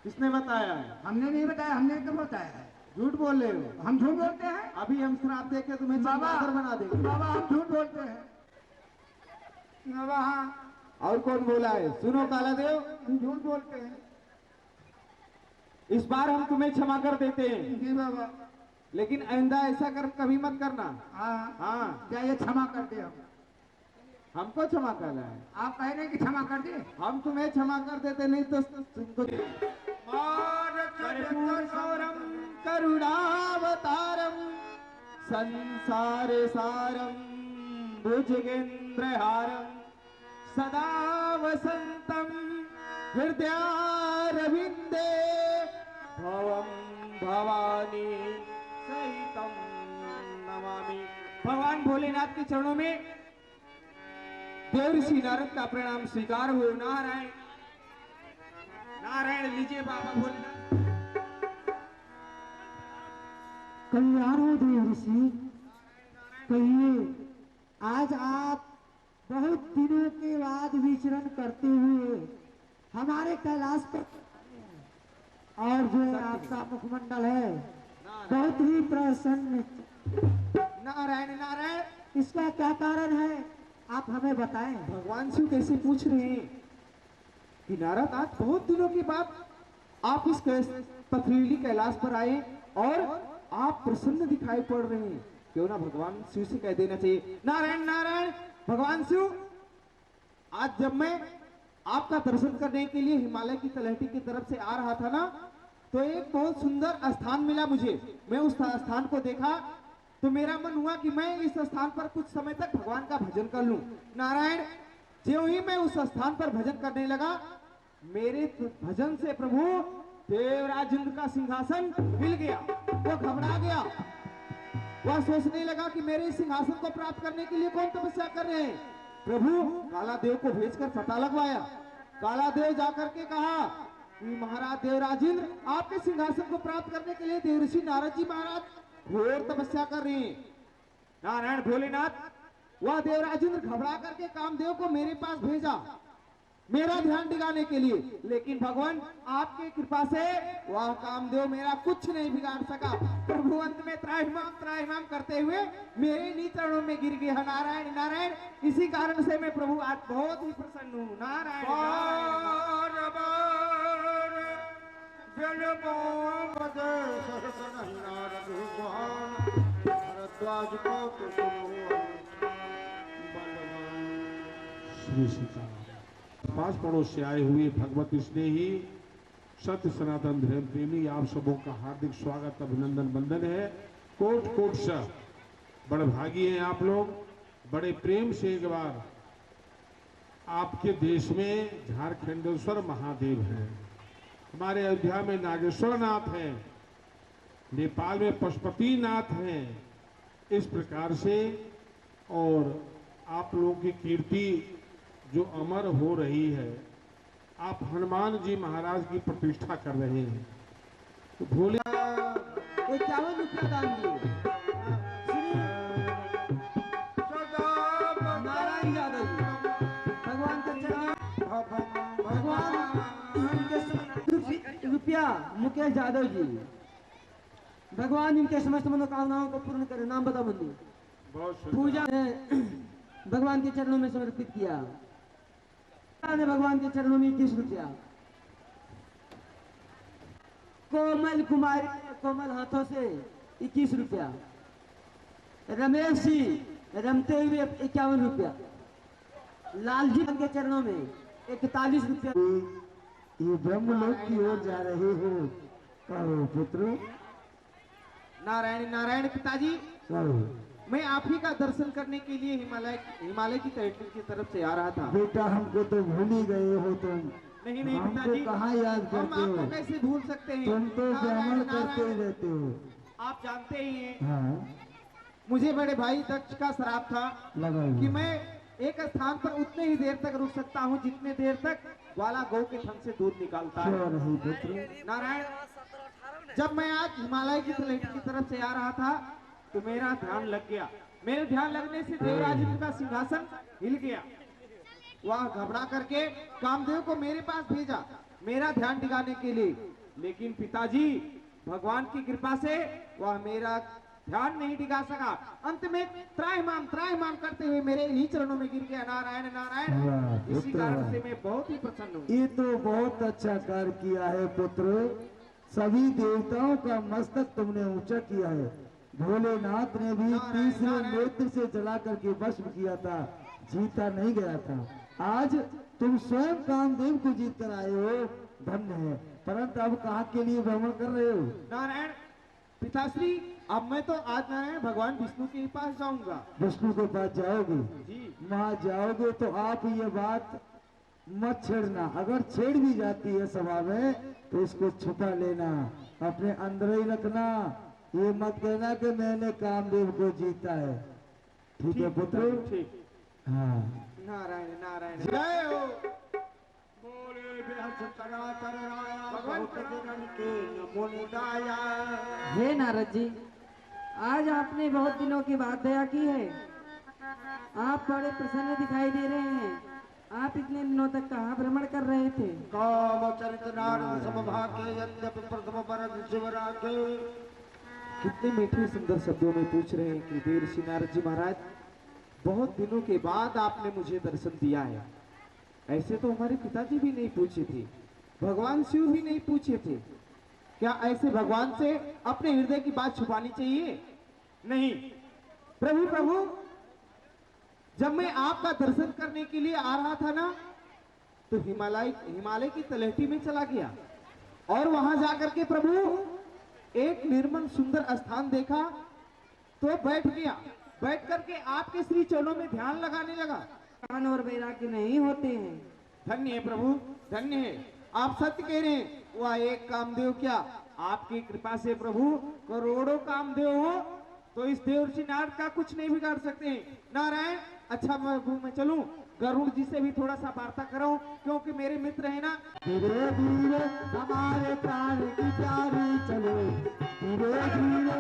किसने बताया है? हमने नहीं बताया, हमने क्यों बताया है? झूठ बोल रहे हो। हम झूठ बोलते हैं? अभी हम श्राप देके तुम्हें बाबा चमत्कार बना देंगे। बाबा, हम झूठ बोलते हैं बाबा। हाँ, और कौन बोला है? सुनो काला देव, हम झूठ बोलते हैं। इस बार हम तुम्हें क्षमा कर देते हैं, जी बाबा। लेकिन आइंदा ऐसा कर कभी मत करना। हाँ हाँ, क्या ये क्षमा कर दे? हम हमको क्षमा करना है। आप कह रहे हैं कि क्षमा कर दे? हम तुम्हें क्षमा कर देते, नहीं तो तुमको कर्पूरगौरम करुणावतारम संसार सारम भुजगेन्द्रहारम सदा वसंतम हृदयारविंदे भवम भवानी सहितम नमामि। भगवान भोलेनाथ के चरणों में देवर्षि नारद का प्रणाम स्वीकार हो। नारायण नारायण। लीजिए बाबा भोलेनाथ। कल्याणो देव ऋषि, कहिए आज आप बहुत दिनों के बाद विचरण करते हुए हमारे कैलाश पर, और जो आपका मुखमंडल है बहुत ही प्रसन्न। नारायण नारायण। इसका क्या कारण है आप हमें बताएं। भगवान शिव कैसे पूछ रहे हैं कि नारद, आज बहुत दिनों के बाद आप इस पथरीली कैलाश पर आए और आप प्रसन्न दिखाई पड़ रहे हैं। क्यों ना भगवान शिव से कह देना चाहिए, नारायण नारायण। भगवान शिव, आज जब मैं आपका दर्शन करने के लिए हिमालय की तलहटी की तरफ से आ रहा था ना, तो एक बहुत सुंदर स्थान मिला मुझे। मैं उस स्थान को देखा तो मेरा मन हुआ कि मैं इस स्थान पर कुछ समय तक भगवान का भजन कर लूं। नारायण, ज्यों ही मैं उस स्थान पर भजन करने लगा, मेरे भजन से प्रभु देवराज इंद्र का सिंहासन हिल गया। वो घबरा गया। वह सोचने लगा कि मेरे सिंहासन को प्राप्त करने के लिए कौन तपस्या कर रहे हैं। प्रभु काला देव को भेजकर पता लगवाया। काला देव जाकर के कहा कि महाराज देवराजेंद्र आपके सिंहासन को प्राप्त करने के लिए देवर्षि नारद जी महाराज घोर तपस्या कर रहे हैं। नारायण भोलेनाथ, वह देवराजेंद्र घबरा करके कामदेव को मेरे पास भेजा मेरा ध्यान दिलाने के लिए, लेकिन भगवान आपके कृपा से वह कामदेव मेरा कुछ नहीं बिगाड़ सका। प्रभु अंत में त्राहिमाम करते हुए मेरे नी चरणों में गिर गया। नारायण नारायण, इसी कारण से मैं प्रभु आज बहुत ही प्रसन्न हूँ। नारायण श्री सीताराम। पास पड़ोस से आए हुए भगवत स्नेही सत्य सनातन धर्म प्रेमी आप सबों का हार्दिक स्वागत, अभिनंदन, वंदन है। कोट कोट सा बड़े भागी हैं आप लोग। बड़े प्रेम से एक बार आपके देश में झारखंडेश्वर महादेव हैं, हमारे अयोध्या में नागेश्वर नाथ हैं, नेपाल में पशुपति नाथ हैं। इस प्रकार से और आप लोगों की कीर्ति जो अमर हो रही है, आप हनुमान जी महाराज की प्रतिष्ठा कर रहे हैं। तो भोले 51 रुपये दान दिए नारायण यादव जी, भगवान के चरण, भगवान इनके रुपया मुकेश यादव जी, भगवान इनके समस्त मनोकामनाओं को पूर्ण करे। नाम बता मंदिर बहुत पूजा में भगवान के चरणों में समर्पित किया। ने भगवान के चरणों में 21 रुपया। कोमल कुमारी कोमल हाथों से 21 रुपया। रमेश जी रमते हुए 51 रुपया। लालजी के चरणों में 41 रुपया। ये ब्रह्मलोक की ओर जा रहे हो, कहो पुत्र। नारायण नारायण पिताजी, कहो मैं आप ही का दर्शन करने के लिए हिमालय की तलहटी की तरफ से आ रहा था। बेटा, हमको तो भूल ही गए हो तुम। नहीं नहीं हमको पिताजी, कहाँ याद हम करते आपको हो? कैसे भूल सकते हैं। तुम तो नारायण, भ्रमण करते ही नारायण, रहते हो। आप जानते ही हैं हाँ, मुझे बड़े भाई दक्ष का श्राप था लगाओ। कि मैं एक स्थान पर उतने ही देर तक रुक सकता हूँ जितने देर तक ग्वाला गौ के थन से दूध निकालता है। क्यों नहीं पुत्र? नारायण, जब मैं आज हिमालय की तलहटी की तरफ से आ रहा था तो मेरा ध्यान लग गया। मेरे ध्यान लगने से देवराजेंद्र का सिंहासन हिल गया। वह घबरा करके कामदेव को मेरे पास भेजा मेरा ध्यान दिलाने के लिए, लेकिन पिताजी भगवान की कृपा से वह मेरा ध्यान नहीं दिखा सका। अंत में त्राहिमाम करते हुए मेरे ही चरणों में गिर गया। नारायण नारायण, वाह, इसी पुत्र। कारण से मैं बहुत ही प्रसन्न हूँ। ये तो बहुत अच्छा कार्य किया है पुत्र। सभी देवताओं का मस्तक तुमने ऊंचा किया है। भोलेनाथ ने भी तीसरे नेत्र से जला करके भस्म किया था, जीता नहीं गया था। आज तुम स्वयं कामदेव को जीत कर आए हो, धन्य है। परंतु अब कहाँ के लिए भ्रमण कर रहे हो? नारायण पिताश्री, अब मैं तो आज नारायण भगवान विष्णु के पास जाऊंगा। विष्णु के पास जाओगे? जी। वहाँ जाओगे तो आप ये बात मत छेड़ना। अगर छेड़ भी जाती है सभा में तो इसको छुपा लेना, अपने अंदर ही रखना। ये मत कहना कि मैंने कामदेव को जीता है। ठीक है पुत्र? ठीक। हाँ। नारायण नारायण, जय हो। हे नारद जी, आज आपने बहुत दिनों की बात दया की है। आप बड़े प्रसन्न दिखाई दे रहे हैं। आप इतने दिनों तक कहाँ भ्रमण कर रहे थे? कितने मीठे सुंदर शब्दों में पूछ रहे हैं कि देवर्षि नारद जी महाराज, बहुत दिनों के बाद आपने मुझे दर्शन दिया है। ऐसे तो हमारे पिताजी भी नहीं पूछे थे, भगवान शिव भी नहीं पूछे थे। क्या ऐसे भगवान से अपने हृदय की बात छुपानी चाहिए? नहीं। प्रभु प्रभु, जब मैं आपका दर्शन करने के लिए आ रहा था ना, तो हिमालय की तलहटी में चला गया और वहां जाकर के प्रभु एक निर्मल सुंदर स्थान देखा तो बैठ गया। बैठ करके आपके श्री चरणों में ध्यान लगाने लगा। कान और वैराग्य नहीं होते हैं। धन्य है प्रभु, धन्य है। आप सत्य कह रहे हैं। वह एक कामदेव क्या, आपकी कृपा से प्रभु करोड़ों कामदेव हो तो इस देवर्षि नारद का कुछ नहीं बिगाड़ सकते। नारायण, अच्छा मैं चलूं? गरुड़ जी से भी थोड़ा सा वार्ता करो, क्योंकि मेरे मित्र है ना। धीरे धीरे हमारे प्राण की प्यारी चले, धीरे धीरे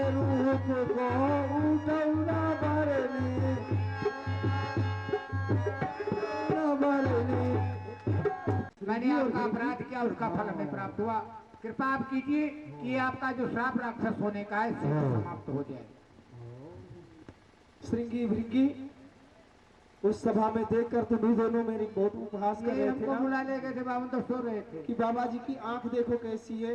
रूप को उठौना भरने मैंने आपका अपराध किया, उसका फल हमें प्राप्त हुआ। कृपा आप कीजिए कि आपका जो श्राप राक्षस होने का है समाप्त हो जाए। श्रृंगी भृंगी उस सभा में देखकर तुम्ही दोनों मेरी बहुत उपहास कर रहे थे हमको ना, बुला ले गए थे बाबू, तो सो रहे थे कि बाबा जी की आंख देखो कैसी है,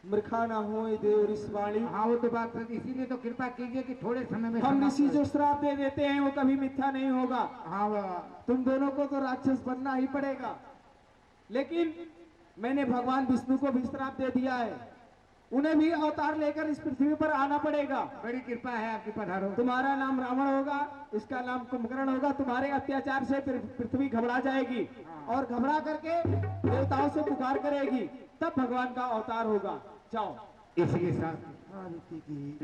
मृखा ना हो देव ऋषवाणी। हाँ वो तो बात है, इसीलिए तो कृपा कीजिए कि थोड़े समय में हम समाप्त ऋषि हो जो श्राप दे देते हैं वो कभी मिथ्या नहीं होगा। जाए। हाँ बाबा, तुम दोनों को तो राक्षस बनना ही पड़ेगा, लेकिन मैंने भगवान विष्णु को भी श्राप दे दिया है, उन्हें भी अवतार लेकर इस पृथ्वी पर आना पड़ेगा। बड़ी कृपा है आपकी, पधारो। तुम्हारा नाम रावण होगा, इसका नाम कुंभकर्ण होगा। तुम्हारे अत्याचार से पृथ्वी घबरा जाएगी और घबरा करके देवताओं से पुकार करेगी, तब भगवान का अवतार होगा। जाओ। इसी के साथ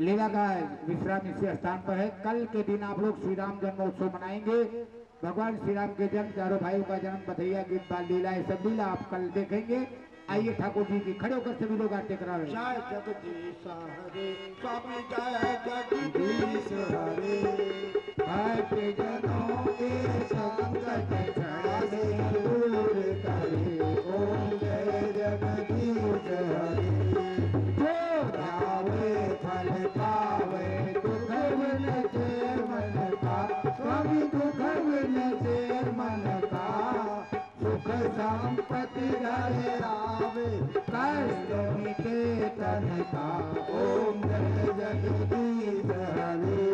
लीला का विश्राम इसी स्थान पर है। कल के दिन आप लोग श्री राम जन्मोत्सव मनाएंगे। भगवान श्री राम के जन्म, चारों भाइयों का जन्म, बधैया गीत, बाल लीला, ये सब लीला आप कल देखेंगे। आइए ठाकुर जी की खड़े होकर सभी लोग आरती करा रहे हैं। जय जगदीश हरे स्वामी, जय जगदीश हरे, भक्त जनों के संकट टले दूर करे, ओम जय जगदीश हरे। जो ध्यावे फल पावे, दुख बिन से मन का, स्वामी दुख बिन से मन का, सुख संपत्ति रहे रावे, कष्ट मिटे तन का। ओम जय जगदीश हरे।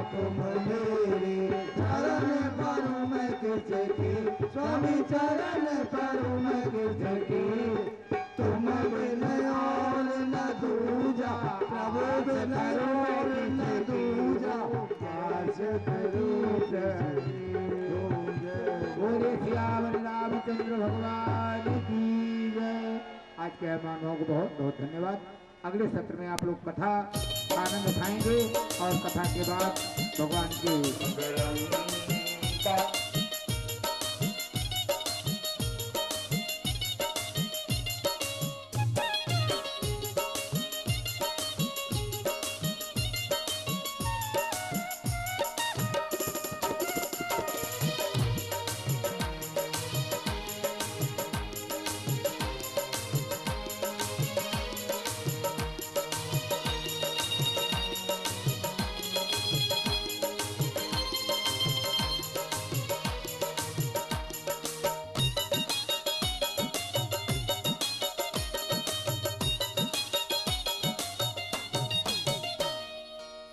तुम मेरे चरण पर मैं किसकी, स्वामी चरण पर मैं किसकी, तुम बिन और न दूजा, प्रभु बिन और न दूजा, दास करूं बोले श्याम रामचंद्र भगवान की जय। आज के मेहमानों को बहुत बहुत धन्यवाद। अगले सत्र में आप लोग कथा आनंद उठाएंगे और कथा के बाद भगवान के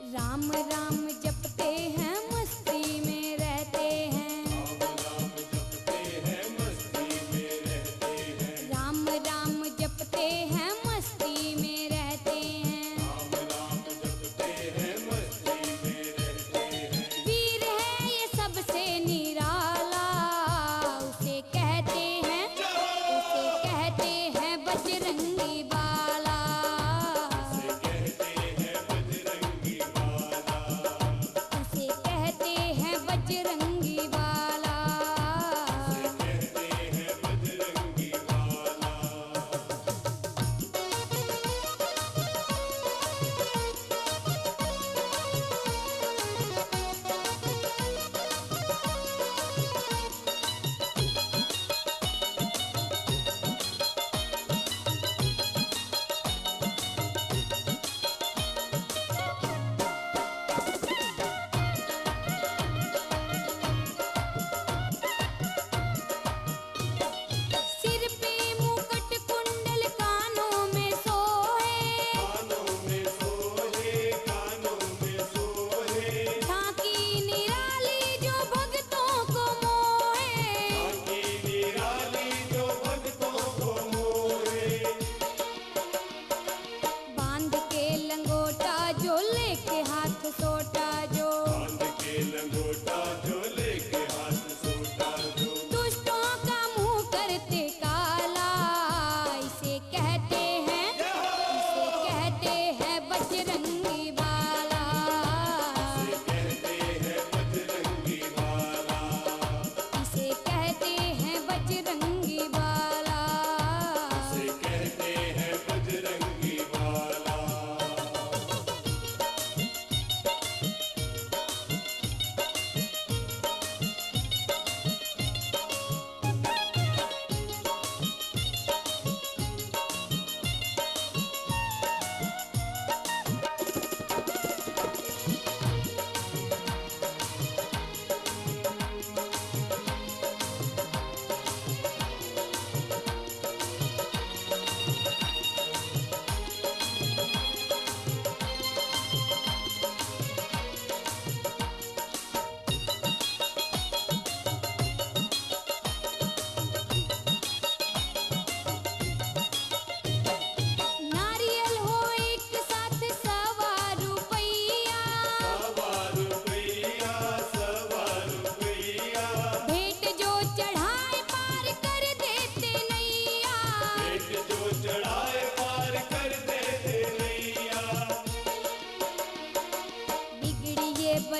राम राम जपते हैं मस्ती में रहते हैं, राम राम जपते हैं मस्ती में रहते हैं, वीर है ये सबसे निराला, उसे कहते हैं बजरंगी बाला।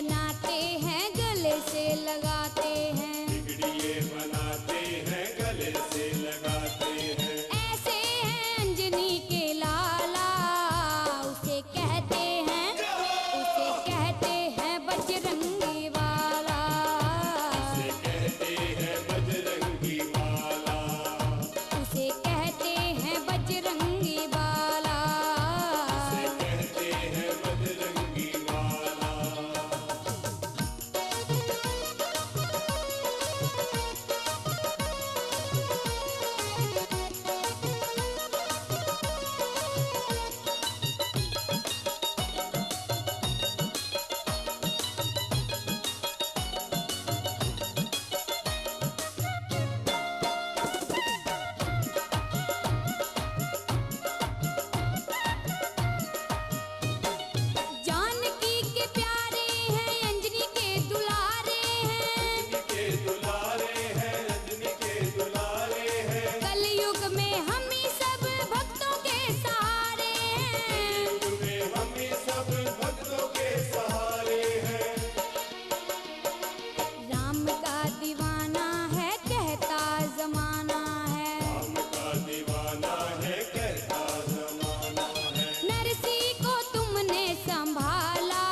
बनाते हैं गले से लगाते हैं, बिगड़िए बनाते हैं गले से लगाते हैं। ऐसे हैं अंजनी के लाला, उसे कहते हैं बजरंगी वाला। उसे कहते हैं बजरंगी वाला। उसे कहते हैं बजरंगी वाला। उसे कहते हैं बजरंगी वाला। जानकी के प्यारे हैं, अंजनी के दुलारे हैं, के दुलारे हैं, रजनी के दुलारे हैं। कलयुग में हम ही सब भक्तों के सहारे हैं। तुम्हें हम ही सब भक्तों के सहारे हैं। राम का दीवाना है कहता जमाना है, राम का दीवाना है कहता जमाना है। नरसी को तुमने संभाला,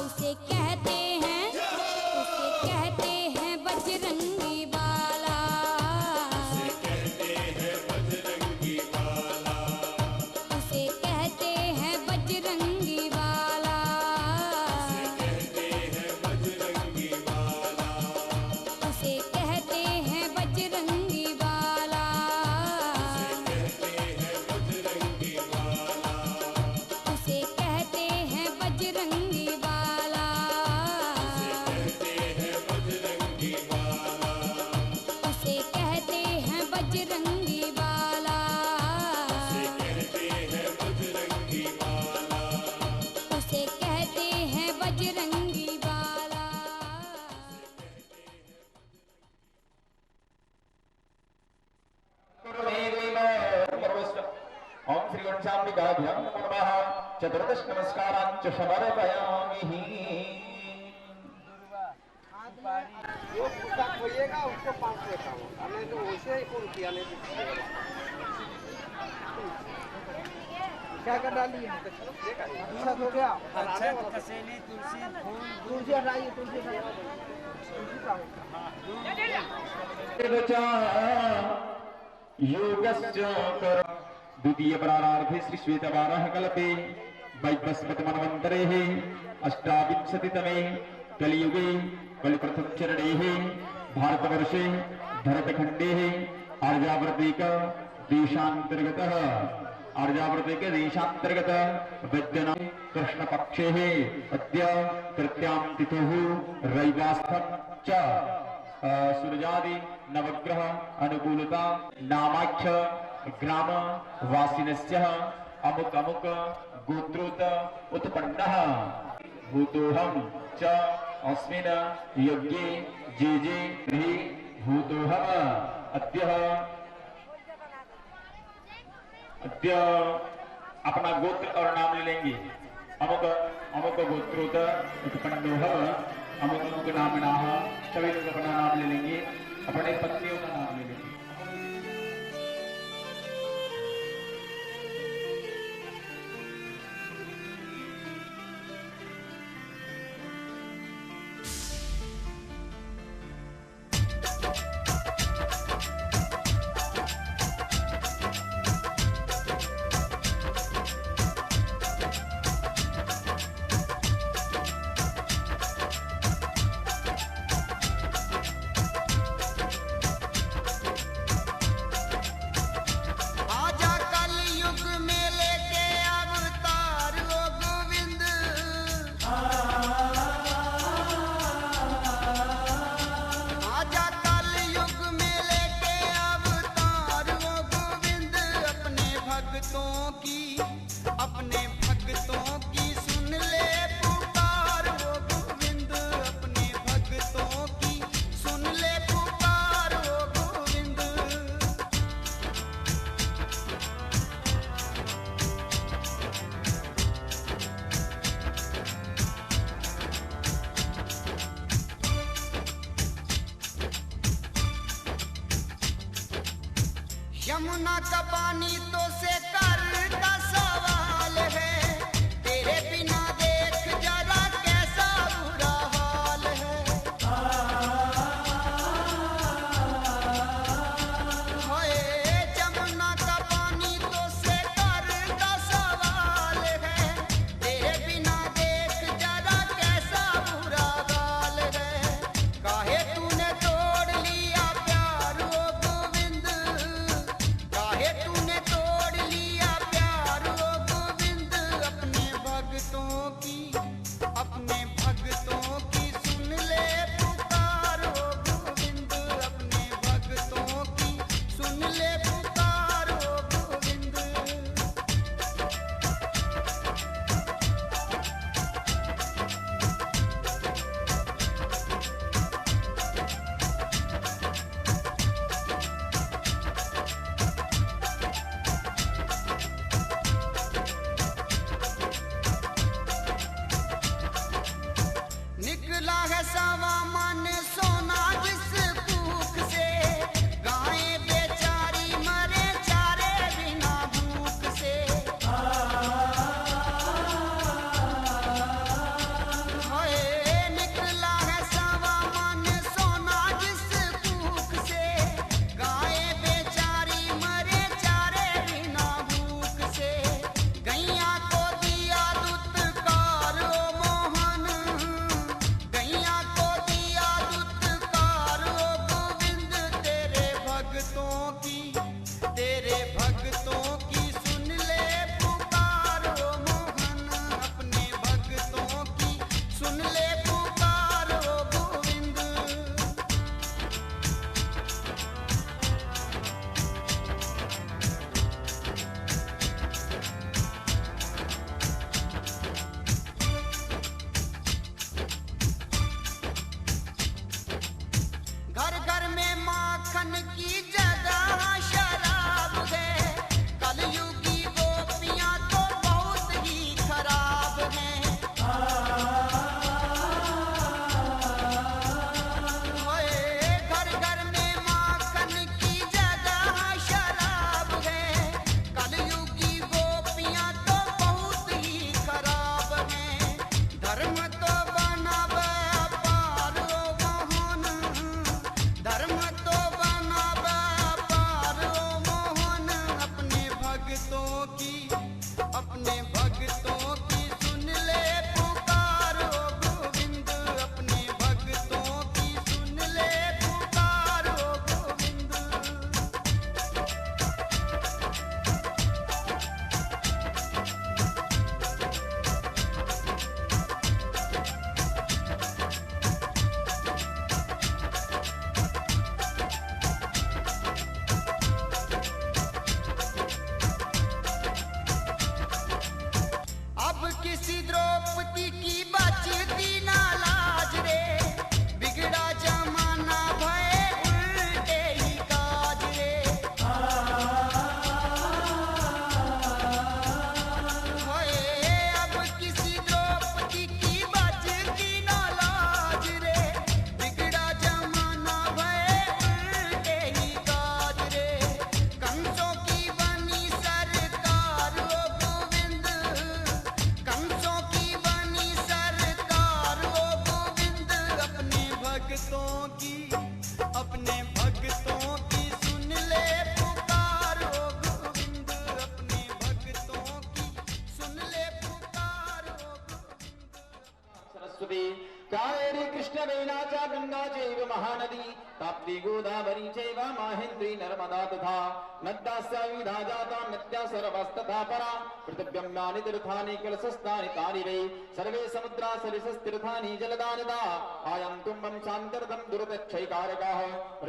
उसे कहते हैं बजरंगी वाला। उसे कहते हैं बजरंगी वाला। उसे कहते हैं बजरंगी वाला। कहते हैं बजरंगी वाला। उसे कहते हैं बजरंगी वाला। कहते हैं बजरंगी वाला। उसे कहते हैं बजरंगी वाला। कहते हैं बजरंगी वाला। उसे कहते हैं बजरंगी वाला। कहते हैं बजरंगी वाला। उसे कहते हैं बजरंगी वाला। ओम श्री गणेशाम्बिकाभ्यां नमः। चतुर्दश नमस्कारांच समर्पयामि। जो पुस्तक खोइएगा उसको 5 देता हूँ, नहीं तो वैसे ही कौन किया नहीं तो क्या कर डाली है? अच्छा हो गया। तुलसी हटाइए, तुलसी योगस्य कर द्वितीय प्रारंभे श्री श्वेतवाराह कल्पे वैवस्वत मनवंतरे अष्टाविंशतितमे कलियुगे कलिप्रथम चरणे भारतवर्षे भरतखंडे आर्यावर्तिक देशांतर्गत विद्यमान कृष्णपक्षे अद्य तृतीयां तिथौ रविवासरं च सूर्यादि नवग्रह अनुकूलता नामाख्य ग्राम वासिनस्य अमुक अमुक गोत्रोत उत्पन्नः भूतोहं च अस्मिन् यज्ञे जे हि भूतोहम् अद्य अपना गोत्र और नाम ले लेंगे। अमुक अमुक गोत्रोत उत्पन्नोह अमुक अमुक नामनाः। सभी लोग अपना नाम ले लेंगे, अपने पत्नियों का नाम ले लेंगे। जमुना का पानी तो से करता सवाल है, तेरे बिना देख जरा कैसा बुरा हाल है। होए जमुना का पानी तो से करता सवाल है, तेरे बिना देख जरा कैसा बुरा हाल है। काहे तूने तोड़ लिया प्यार ओ गोविंद, काहे तूने तोड़ लिया प्यार ओ गोविंद। अपने भक्तों की सुन ले पुकार ओ गोविंद, अपने भक्तों की सुन ले पुकार ओ गोविंद। निकला है सावा मन सोना जिस भूख से, गायें बेचारी मरे चारे बिना भूख से। होए निकला है सावा मन सोना जिस भूख से, गायें बेचारी मरे चारे बिना भूख से। गैया को दिया दुत्कार ओ मोहन, गैया को दिया दुत्कार ओ गोविंद। तेरे भक्तों की सुन ले पुकार ओ मोहन, अपने भक्तों की सुन ले पुकार ओ गोविंद। घर घर में माखन की जगह शराब है, कलयुगी गोपियां तो बहुत ही खराब हैं। होए घर घर में माखन की जगह शराब है, कलयुगी गोपियां तो बहुत ही खराब हैं। धर्म तो बना व्यापार ओ मोहन, धर्म तो बना व्यापार ओ मोहन। अपने भक्तों की सुन ले पुकार ओ गोविंद, अपने भक्तों की सुन ले पुकार ओ गोविंद। अब किसी द्रौपदी की बचती ना लाज रे, बिगड़ा जमाना भये उल्टे ही काज रे। होए अब किसी द्रौपदी की बचती ना लाज रे, बिगड़ा जमाना भये उल्टे ही काज रे। कंसों की बनी सरकार ओ गोविंद, कंसों की बनी सरकार ओ गोविंद। अपने भक्तों की सुन ले पुकार ओ गोविंद, अपने भक्तों की सुन ले पुकार ओ गोविंद। सरस्वती कावेरी कृष्ण वेणाचा गंगा चैव महानदी, ताप्ती गोदावरी चैव माहेन्द्री नर्मदा तथा नद्यास्या विधा जाता नद्या सर्वस्तथा परा। पृथिव्याम्यानि तीर्थानि कलशस्थानि तानि वै, सर्वे समुद्रा सलिलस्तीर्थानि जलदानिदा। आयन्तु मम शान्तरतं दुर्गच्छैकारकाः,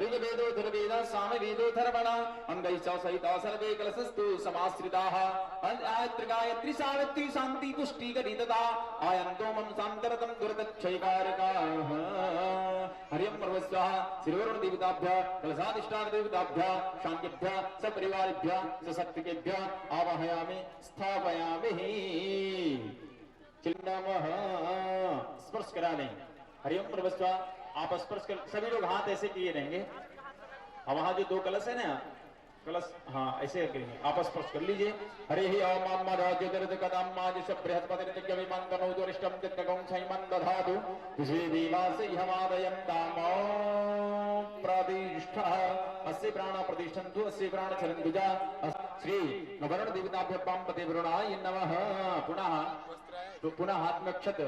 ऋग्वेदो धर्वेदः सामवेदो धर्मणा। अङ्गैश्च सहिता सर्वे कलशस्तु समाश्रिताः, गायत्री गायत्री सावित्री शान्ति पुष्टि गणितदा। आयन्तो मम शान्तरतं दुर्गच्छैकारकाः। हरियं सर्वस्वाहा श्रीवरुण देवताभ्यः कलशाधिष्ठान देवताभ्यः शान्तिभ्यः सपरिवारेभ्यः सशक्तिकेभ्यः आवाहयामि स्थापयामि। चिन्नमः स्पर्श करा लें। हरिओम प्रभस्वा आप स्पर्श कर, सभी लोग हाथ ऐसे किए रहेंगे। और वहां जो दो कलश है ना, कलश, हाँ ऐसे करेंगे, आपस स्पर्श कर लीजिए। हरे ही ओम मां राज्य दर्द कदम मां जिस बृहस्पति नित्य विमंदनो दुरिष्टम चित्तगं संयमन दधातु तुझे देवासे हमादयं दामो प्रतिष्ठा अस्य प्राण प्रतिष्ठन्तु अस्य प्राण चरन्तुजा श्री नवरण देवताभ्यं पते वरुणाय नमः। पुनः हाथ में क्षत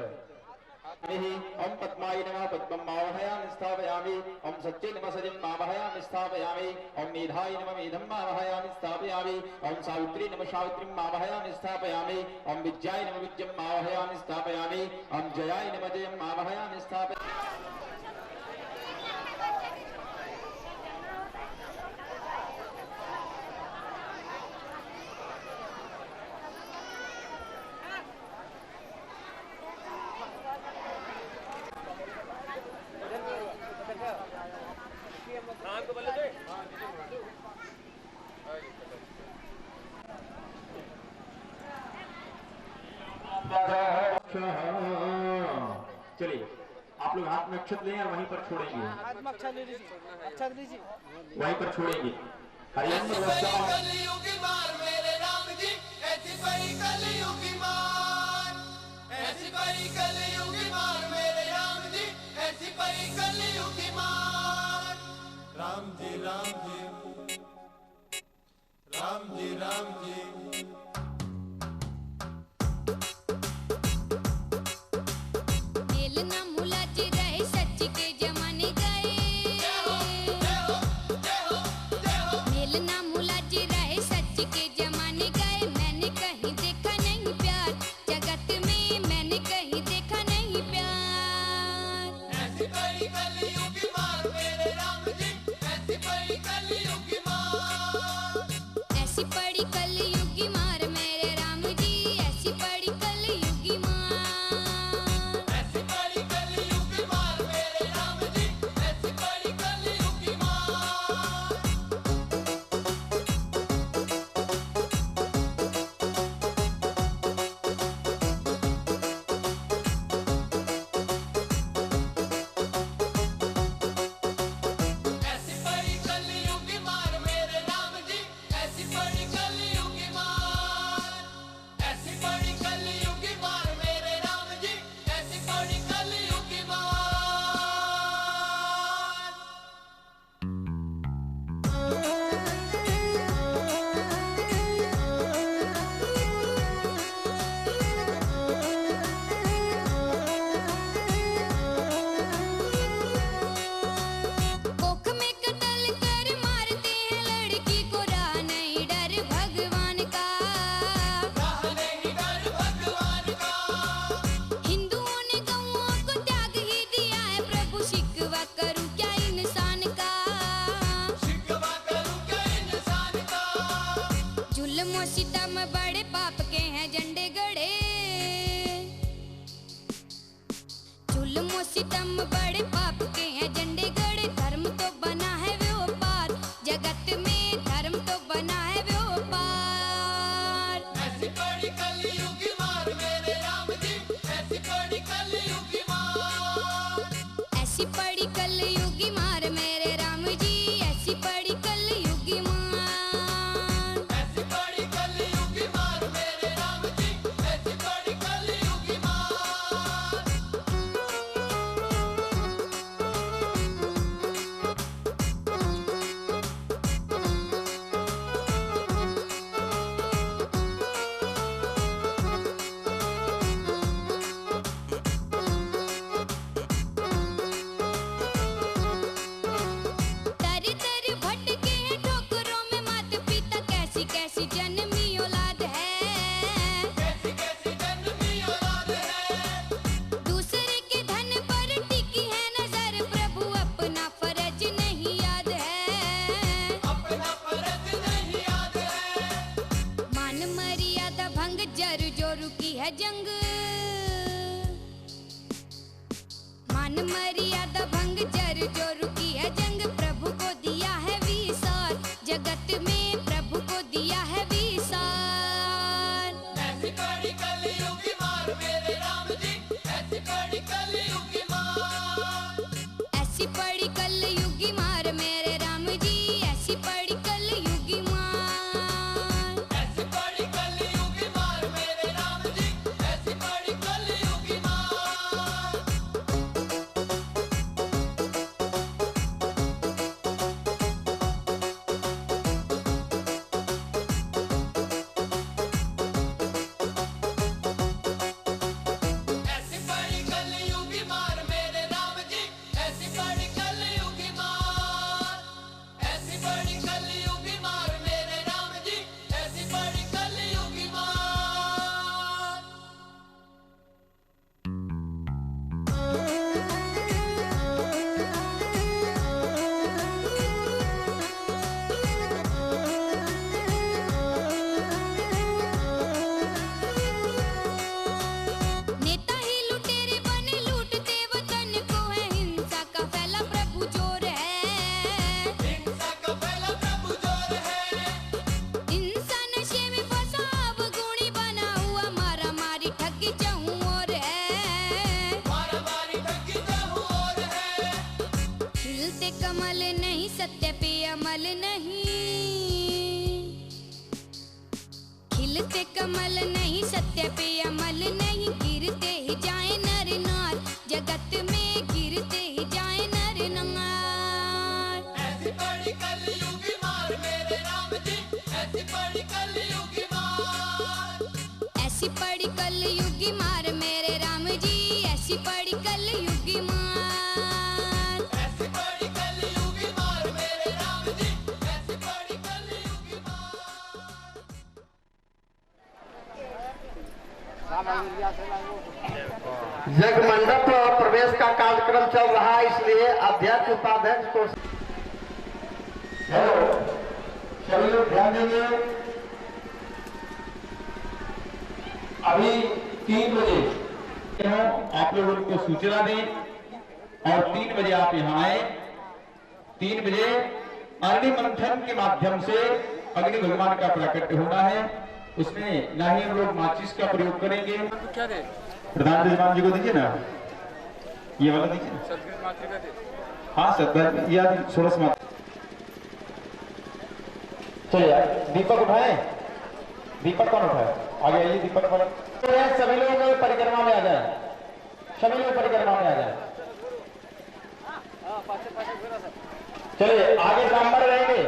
ओम पद्माय नमः पद्मं आवाहयामि स्थापयामि। ओम सच्चे नमः सजं आवाहयामि स्थापयामि। ओम मेधाय नमः मेधं आवाहयामि स्थापयामि। ओम सावित्री नमः सावित्रीं आवाहयामि स्थापयामि। ओम विद्याय नमः विद्यं आवाहयामि स्थापयामि। ओम जयाय नमः जयं आवाहयामि स्थापयामि। चलिए आप लोग हाथ में अक्षत लें और वहीं पर छोड़ेंगे, वहीं पर छोड़ेंगे। हरिओम कलियुगी मार मेरे राम जी, ऐसी परी कलियुगी मार, ऐसी परी कलियुगी मार मेरे राम जी, ऐसी परी कलियुगी मार। राम जी राम जी राम जी राम जी ऐसी पड़ी कलयुगी मार मेरे राम जी, ऐसी पड़ी कलयुगी मार। खिलते कमल नहीं, सत्य पे अमल नहीं, गिरते ही जाए नर नार, जगत में गिरते ही जाए नर नार। ऐसी पड़ी कलयुगी मार मेरे राम जी, ऐसी पड़ी कलयुगी मार, ऐसी पड़ी कलयुगी मार मेरे राम जी, ऐसी पड़ी कलयुगी मार। ऐसी पड़ी कलयुगी मार मेरे राम जी, ऐसी पड़ी कलयुगी मार। जग मंडप प्रवेश का कार्यक्रम चल रहा है, इसलिए अध्यक्ष उपाध्यक्ष को सभी लोग ध्यान देंगे। अभी 3 बजे आप लोगों को सूचना दें और 3 बजे आप यहाँ आए। 3 बजे अग्नि मंथन के माध्यम से अग्नि भगवान का प्राकट्य होना है। उसमें ना ही हम लोग माचिस का प्रयोग करेंगे। प्रधान विद्वान जी को दीजिए ना, ये वाला दीजिए। हाँ सदगुरु या 16 मात्र। चलिए दीपक उठाए, दीपक कौन उठाए? आगे आइए दीपक वाला। सभी लोग परिक्रमा में आ जाए, सभी लोग परिक्रमा में आ जाए। चलिए आगे ब्राह्मण रहेंगे,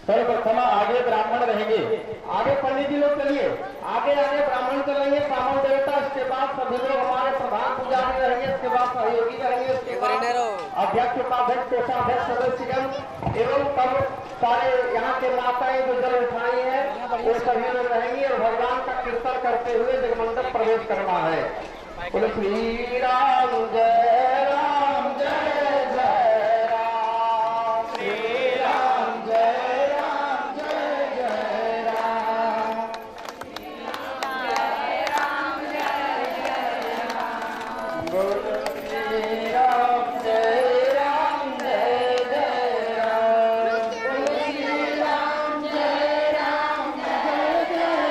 सर्वप्रथम आगे ब्राह्मण रहेंगे। आगे पंडित जी लोग चलिए, आगे आगे ब्राह्मण चलेंगे, ब्राह्मण देवता, इसके बाद सभी लोग हमारे प्रधान पुजारी रहेंगे, इसके बाद सहयोगी रहेंगे, इसके बाद अध्यक्ष उपाध्यक्ष कोषाध्यक्ष सदस्यगण एवं तब सारे यहाँ के माताएं जो जल उठाई है वो सभी लोग रहेंगे और भगवान का कीर्तन करते हुए जगमंडप प्रवेश करना है। बोले श्री राम जय राम जय जय राम, श्री राम जय राम जय जय राम, बोलो श्री राम जय राम जय जय राम, बोलो श्री राम जय राम जय जय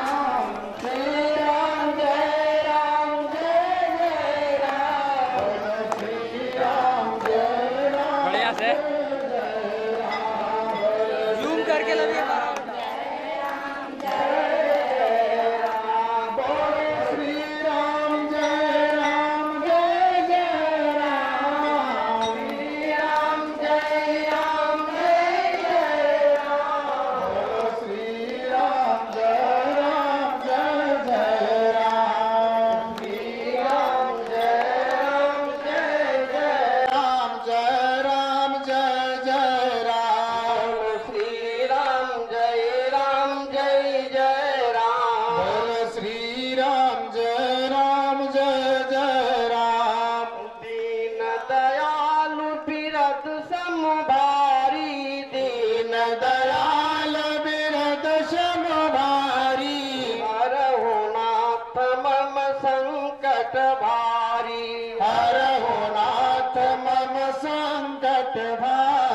राम, श्री राम जय राम जय जय राम, बोलो श्री राम जय राम बढ़िया से जूम करके लगे। हरहु नाथ मम संकट भारी।